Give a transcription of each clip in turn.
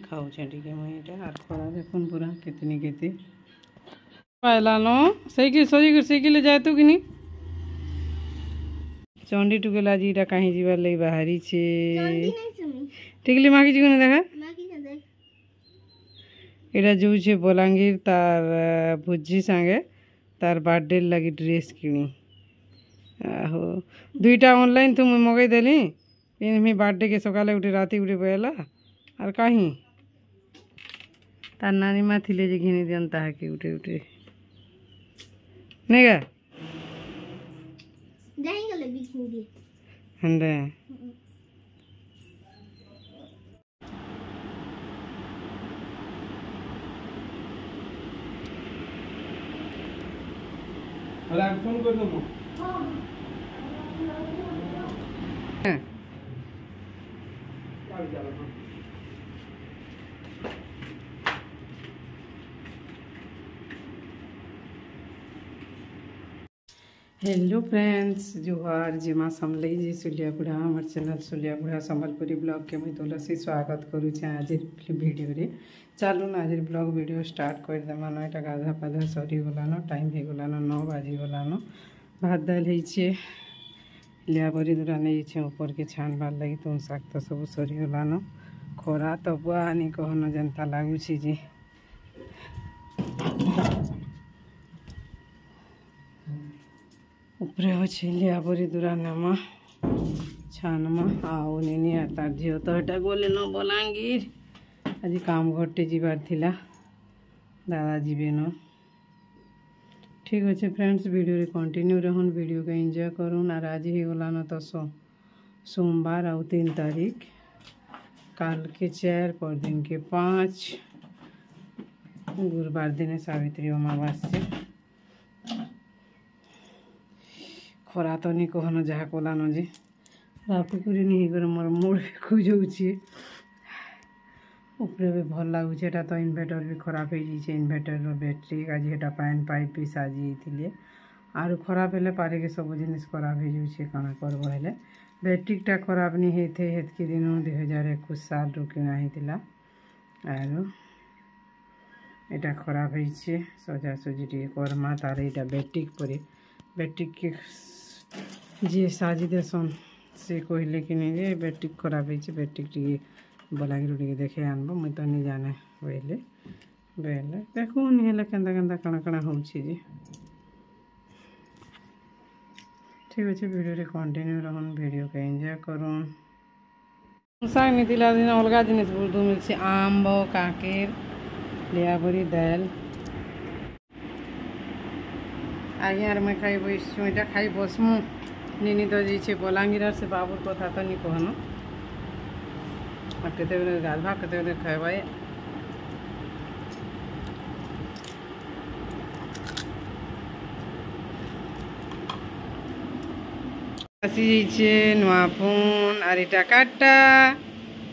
खाऊ टे मुझे आर खरा देखुन पूरा केतनी केते पाइलानो साइकिल सजी साइकिल जाए तो कि चंडी टुकेल आज इटा कहीं जीवार लगी बाहरी छे टिकली मागी जी देखा এটা যাচ্ছে বলাঙ্গীর তার ভুজি সাঙ্গে তার বার্থডে লাগি ড্রেস কিনি আহো দুইটা অনলাইন তো মুই মগাই দেলি পিনমি বার্থডে কে সকালে উঠে রাতে উঠে বেলা আর কাহি তার নানি মা থিলে যে ঘিনি দেন তাহাকে উঠে উঠে নেগা যাই গেলে বিছনি দিয়ে হন্দে फोन कर दो हेलो फ्रेंड्स जोहार जिमा समलई जी सुलियापुरा हमार चैनल सुलियापुरा संबलपुरी ब्लॉग के मुझे तुलसी स्वागत करुचे आज वीडियो रे चलू ना आज ब्लॉग वीडियो स्टार्ट कर देमान यहाँ गाधा पाधा सरी गलान टाइम हो गलान 9 बाजी गलान भात दाल लिया बरी दूरा नहीं ऊपर के छान बार लगी तुम शाक तो सब सरी गलान खरा तो बुआ नहीं कहन जनता लगुच जी उपरे अच्छे लिया बरी दूरा नमा छानमा आओ नहीं तार झील तो यहाँ गले न बलांगीर आज काम घरटे जीवार थिला दादा जीवे न ठीक अच्छे फ्रेंड्स वीडियो रे कंटिन्यू रहन वीडियो के एंजॉय करूँ और आज ही गलान तो सोमवार आउ 3 तारीख काल के 4 पर दिन के 5 गुरुवार दिन सावित्री अमावास्या खरा तो नहीं कहन जहाँ कलान जे रापुकुरी नहीं कर मोर मूड खोजे उपरे भी भल लगुच तो इन्वर्टर भी खराब हो जाइए इन्वर्टर बैटेरी आज यहाँ पैन पाइप भी साजी आर खराब हेले पारे के सब जिन खराब हो जाए कण करब हेले बैटेरीटा खराब नहीं होते हेतकी दिन 2021 साल रू किना होता आर यहाँ खराब होइछे सजासजी टे करमा तार यहाँ बैटेरी पर बैटेरी के जी साजी देसन से कहले कि नहीं जे बैटेरी खराब होइछे बैटेरी टे बलांगीर टे देखे आनब मुई तो नहीं जाने बोले बेले देखो नहीं हेले केंदा केंदा कण कण होउछे जे ठीक अच्छे वीडियो रे कंटिन्यू रहन वीडियो के एंजॉय करूँ साग मिथिला दिन अलग जिनिस बहुत मिलছে आम्ब काकेर लिया बरी दाल आगे यार मैं खाई बसू यहाँ खाई बसमु निनी तो जी बलांगीर से बाबूर कथा तो नहीं कहन केते गाधवा केते खाए आसी जाइए नुआ फोन और इटा काटा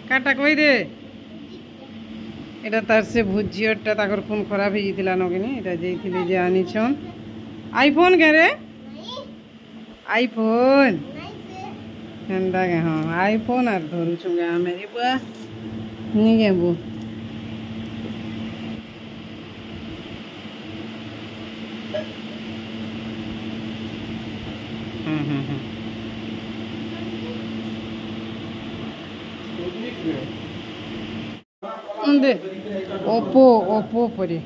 काटा कही दे এটা তার সে ভুজিওটা তাকর ফোন খারাপ হয়ে গিয়েছিল নকিনি এটা যেইছিলে যে আনিছন আইফোন কে রে আইফোন হেন্দা কে হ্যাঁ আইফোন আর ধরুছু গে আমি রে বুয়া নি গে বু दे ओप्पो ओप्पो परी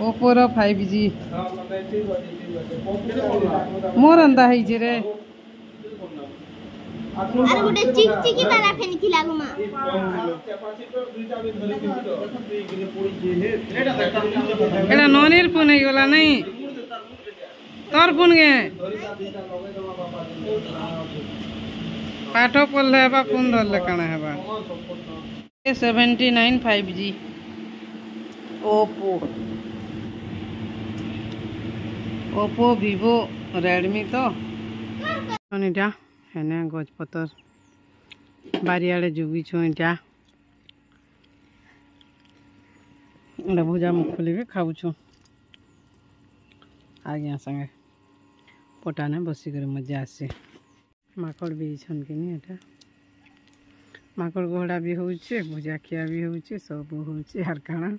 ओप्पो रो 5G मोर अंदा है जे रे अरे गोटे चिक चिकी वाला फेनी थिला गुमा एटा नोनीर फोन है गला नहीं तोर फोन गे पाठ पढ़ले हेबा फोन धरले काना हेबा 79 5G Oppo Oppo Vivo Redmi तो अनिटा हेने गजपतर बारियाड़े जुगी छो इटा एटा भुजा मुखली भी खाऊ छो आज्ञा संगे पटाने बसिक मजा आसे माकड़ भी छन कि नहीं एटा माकड़ गोहड़ा भी होचे भुजा खिया भी होचे सब होचे हर काना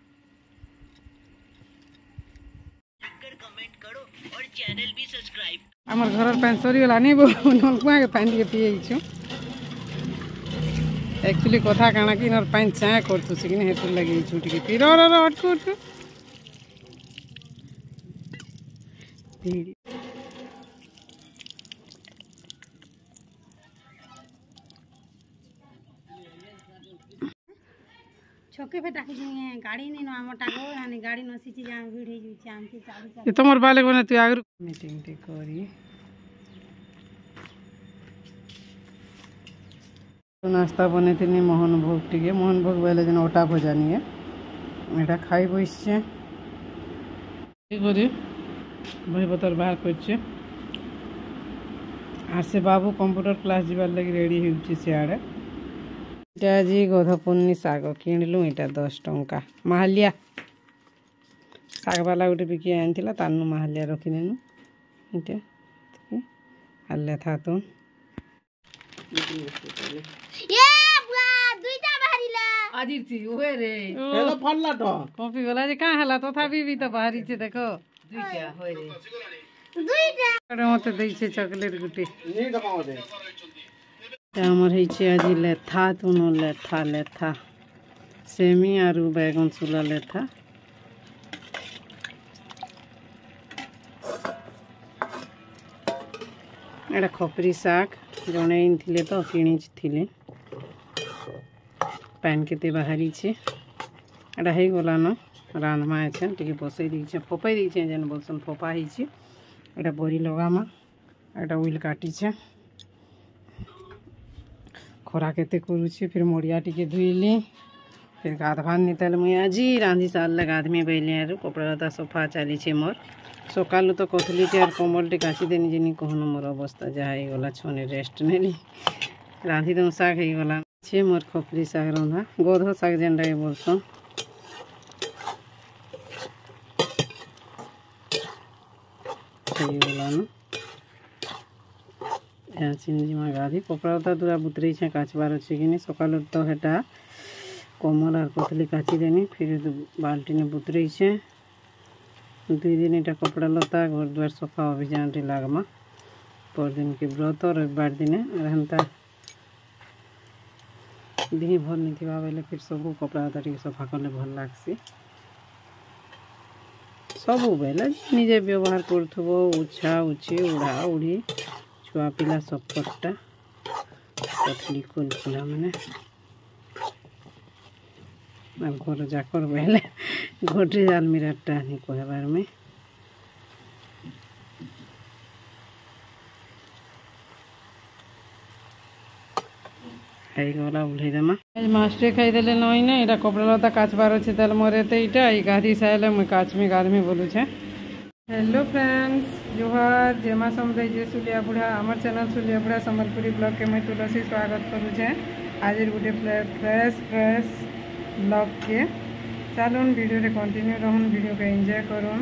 आमर घर पानी सरीगला नहीं नलकुआ के पानी पिए एक्चुअली कथा काना कि नर पानी चाय करतुसी कि हेतु लगे टे पी अटकू अटकू छोके पे टाकी दिए गाड़ी नहीं ना टाको यानी गाड़ी नसीची जा भीड़ हे जुचे आमके चालू ये तमर बाले कोने तू आगर मीटिंग टे करी नाश्ता बने थी मोहन भोग टे मोहन भोग बेले जन ओटा भजा नहीं है खाई बसचे बही पतर बाहर कर से बाबू कंप्यूटर क्लास जीवार लगी रेडी हो सियाड़े आज गधपन्नी शाग किणलु यहाँ 10 टंका माहालिया शाग वाला गोटे बिकी आनी तानु माहालिया रखिदेनु ये था तुम अजीब थी ओए रे हेलो फल्ला तो कॉपी वाला जे का हला तथापि भी तो बाहरी छे देखो दुईटा होय रे दुईटा मते दै छे चॉकलेट गुटी नहीं दबाओ दे हमर है छे आज लेथा तुनो लेथा सेमी आरु बैगन सुला लेथा एटा खपरी साग जने इनथिले तो किणी थिले पैन केते बाहरी छे एटा हे गलानो रांधमा छे टिके बसई दी छे फोपाई दी छे जन बोलसन फोपा ही छे एटा बोरी लगामा एटा उइल काटी छे खरा केते करूची फिर मोड़िया टिके धुइली फिर गाधवान नितल मुई आजी रांधी साल गाधमी बैले आरु कपड़ा लता सफा चली छे मोर सकालु तो कथली टे आर कमल टे काची देनी जिनी कहनो मोर अवस्था जा हे गला छने रेस्ट नेली रांधी दम साग हे गला छे मोर खपरी साग रंधा गोधो साग जेनडा के बोलसन हे गला न यहाँ चिंजीमा गाधी कपड़ा तो दूरा बुतरी छे काचबार अच्छे कि सकाल तो हेटा कमल और कथली काची देनी फिर बाल्टी ने बुतरी छे 2 दिन एटा कपड़ा लता घर द्वार सफा अभियान टे लागमा पर दिन के व्रत रविवार दिन रहता दी भर नहीं थी बेले फिर सब कपड़ा लता टे सफा कले भल लागसी सब बेले निजे व्यवहार करथबो उछा उछी उड़ा उड़ी छुआ पिला सब कट्टा कथली कुल पिला मैंने घर जाकर बेले घोटे जाल मेरा टानी कहबार में गला उठे देमा मास्टे खाई देले नई ना एटा कपड़ा लता काचबार अच्छे तेल मरे तो यहाँ गाधी साइले मुझे काचमी गाधमी बोलू छे हेलो फ्रेंड्स जोहार जेमा समुदाय जे सुलिया बुढ़ा आमर चैनल सुलिया बुढ़ा संबलपुरी ब्लॉग के मैं तुलसी स्वागत करूँ छे आज गोटे फ्रेश ब्लॉग के चलून वीडियो रे कंटिन्यू रहून वीडियो के एंजॉय करूँ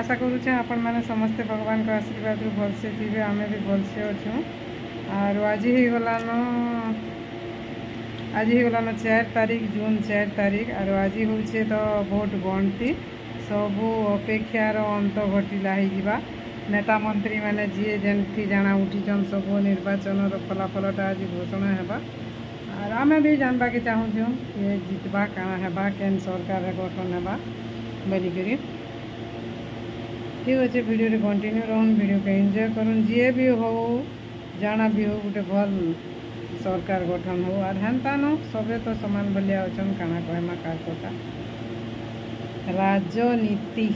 आशा करूँ आपण मैंने समस्ते भगवान का आशीर्वाद भलसे थे आम भी भलसे अच्छू और आज ही गलानो 4 तारीख जून 4 तारीख और आज हूँ तो भोट गणती सबू अपेक्षार अंत घटिला हो नेता मंत्री मैंने जी जमी जाना उठीचन सब निर्वाचन फलाफलटा आज घोषणा है और आम भी जानवा के चाहूँ ये जितवा काଣା है केन सरकार गठन है बोलिकी ठीक अच्छे वीडियो रे कंटिन्यू रहूँ वीडियो के एंजॉय करूँ जी भी हो जाना भी हो गोटे भल सरकार गठन हो और हेन्ता न सबे तो समान भलिया अच्छन काଣା कहमा कार कथा राजनीति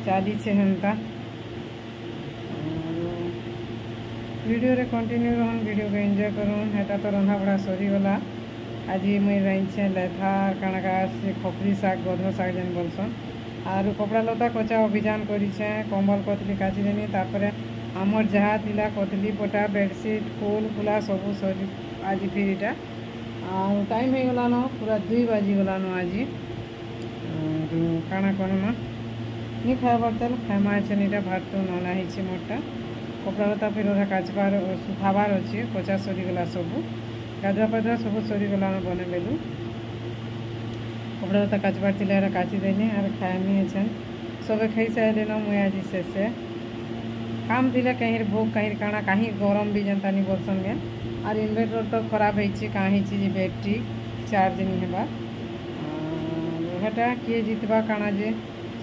चली हेन्ता वीडियो रे कंटिन्यू रहूँ वीडियो को एंजॉय करूँ हेटा तो रंधा बड़ा सरीगला आज मुई रही लेथा काणका से खपरी साग गधो साग जेन बोलसन और कपड़ा लता कचा अभियान करें कम्बल कतली काची देनी तापर आमर जहाँ थिला कतली पटा बेडसीट फूल फुला सब सरी आज फिर यहाँ टाइम हो गलान पूरा 2 बाजिगलान आज काଣା कहमा नहीं खाइबार तेल खाइमा अच्छे यहाँ भात तो नना है मोटा कपड़ा लता फिर अधा काचबार सुखाबार अच्छे कचा सरीगला सब गाधुआ पाधुआ सब सरीगला बने बेलू कपड़ा लता काचबार थी काची देनी और खाएमी अच्छे सबे खाई सारे न मुई आज शेषे काम थी कहीं भोग कहीं काଣା कहीं गरम भी जनता नहीं बोलसन के और इन्वर्टर तो खराब होती कहीं बैटेरी चार्ज नहीं हेबा हेटा किए जितवा काଣା जे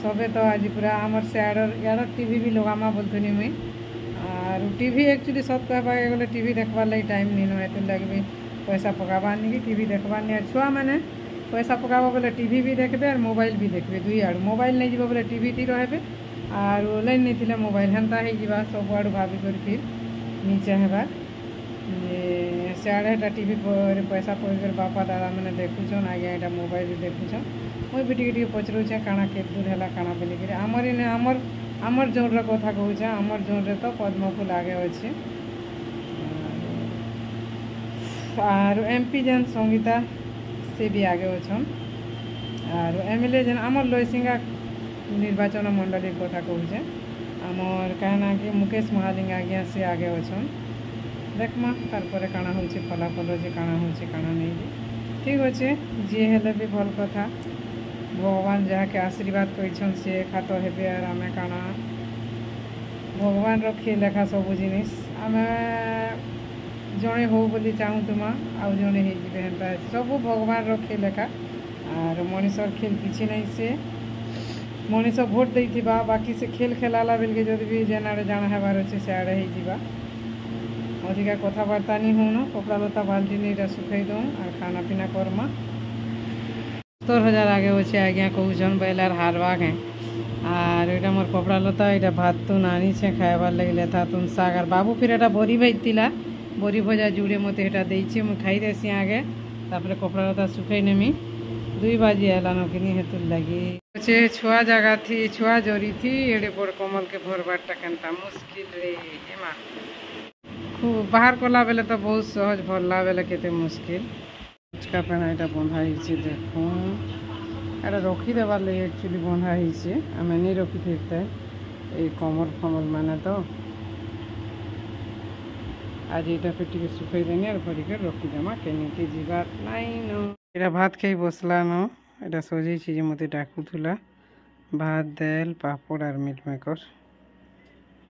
सबे तो आज पूरा आमर से यार टीवी भी लगामा बोलथुनी मुई और टीवी एक्चुअली सत कहबा गले टीवी देखबार लगी टाइम नहीं नुए लगे भी पैसा पकाबार नहीं कि टीवी देखबार नहीं छुआ मैंने पैसा पकाबा बोले टीवी भी देखबे और मोबाइल भी देखबे दुई आड़ मोबाइल नहीं जीव बोले टीवी थी रहे और लाइन नहीं थी मोबाइल हेन्ता हो सब आड़ भाभी कर फिर नीचे हेबार सियाड़े टीवी पर पैसा पड़ बापा दादा मैंने देखुन आगे यहाँ मोबाइल देखुन मुई भी टी पचरुचे काଣା के दूर है काଣା बोलिक आमर जोन कथा कहूँ आमर जोन रे तो पद्म फूल आगे अच्छे और एमपी जेन संगीता से भी आगे अच्छन और एमएलए जेन आमर लयसिंगा निर्वाचन मंडली कथा कहूँ आमर कहना कि मुकेश महालिंग आज्ञा से आगे अच्छन देखमा तार काଣା होची फलाफल जे काଣା होची काଣା नहीं ठीक अच्छे जी हेले भी भल कथा भगवान जहाँ के आशीर्वाद कर सी खात हे और आम काଣା भगवान रखी लेखा सब जिनिस आम जड़े हो बोली चाहूँ तुम आउ जड़े हेन्ता सब भगवान रखी लेखा और मनीषर खेल किसी नहीं से मनीष भोट देथिबा बाकी से खेल खेलाला बेल के जब भी जेन आड़े जाना हेबार अच्छे से आड़े हो अधिका कथबार्ता नहीं हो कपड़ा लता बाल्टी नहीं सुखाई दूँ और खाना पीना करमा 70,000 आगे अच्छे आज्ञा कहून बैलार हारवा है और ये मोर कपड़ा लता ये भात तुन आनी छे खाइबार लगे लेता तुम साग और बाबू फिर एटा बरी भाजला बरी भजा जुड़े मत देचे मुझे खाई देसी आगे तापर कपड़ा लता सुखाई नेमी 2 बाजी आलान कि हेतु लगी अच्छे छुआ जगह थी छुआ जरी थी एड़े बड़ कमल के भरबारटा केनता मुश्किल रे एमा खूब बाहर कला बेले तो बहुत सहज भरला बेले केते मुश्किल उचका पेना ये बंधा देखो এটা रखीदेवार लगे एक्चुअली बंधा आम नहीं रखी थे ये कमल फमल माने तो आज यहाँ पे सुखाई देनी और भर के रखीदेमा के जीवार नाइन भात खाई बसला न ये सजे मत डाकुला भात दाल पापड़ और मिल मेकर।